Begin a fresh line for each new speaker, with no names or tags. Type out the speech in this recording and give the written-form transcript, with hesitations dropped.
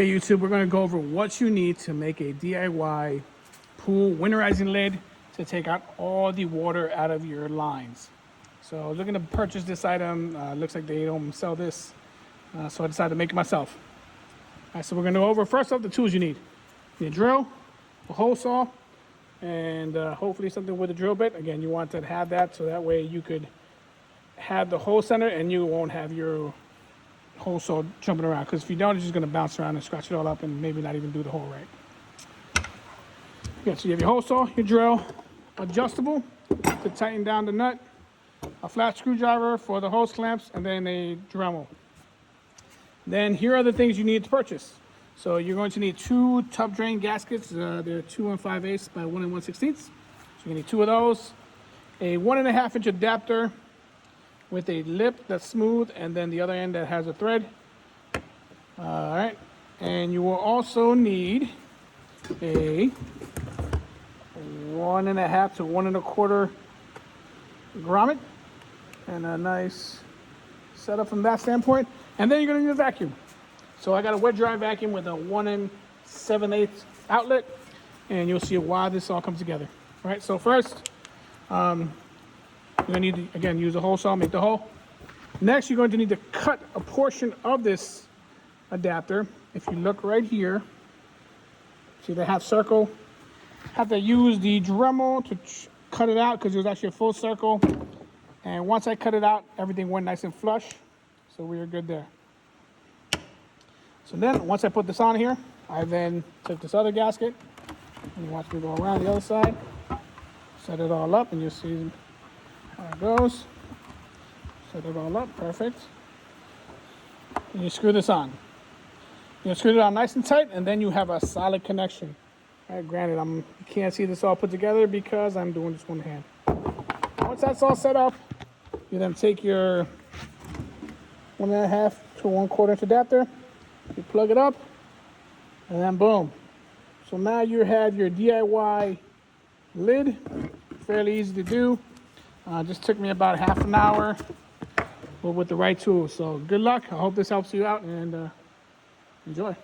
Hey YouTube, we're going to go over what you need to make a DIY pool winterizing lid to take out all the water out of your lines. So I was looking to purchase this item. Looks like they don't sell this, so I decided to make it myself. All right, so we're going to go over first off the tools you need. You need a drill, a hole saw, and hopefully something with a drill bit. Again, you want to have that so that way you could have the hole center and you won't have your hole saw jumping around, because if you don't, it's just going to bounce around and scratch it all up and maybe not even do the hole right. Yeah, so you have your hole saw, your drill, adjustable to tighten down the nut, a flat screwdriver for the hose clamps, and then a Dremel. Then here are the things you need to purchase. So you're going to need 2 tub drain gaskets. They're 2 5/8 by 1 1/16. So you need 2 of those, a 1.5 inch adapter with a lip that's smooth and then the other end that has a thread. All right, and you will also need a 1.5 to 1 1/4 grommet and a nice setup from that standpoint. And then you're gonna need a vacuum. So I got a wet dry vacuum with a 1 7/8 outlet, and you'll see why this all comes together. All right, so first, you're going to need to, again, use a hole saw, make the hole. Next, you're going to need to cut a portion of this adapter. If you look right here, see the half circle? Have to use the Dremel to cut it out because it was actually a full circle. And once I cut it out, everything went nice and flush. So we are good there. So then, once I put this on here, I then took this other gasket, and you watch me go around the other side, set it all up, and you'll see how it goes. Set it all up, perfect. And you screw this on. You screw it on nice and tight, and then you have a solid connection. All right, granted, you can't see this all put together because I'm doing this one hand. Once that's all set up, you then take your 1.5 to 1/4 inch adapter, you plug it up, and then boom. So now you have your DIY lid. Fairly easy to do. Just took me about half an hour, but with the right tools. So good luck. I hope this helps you out, and enjoy.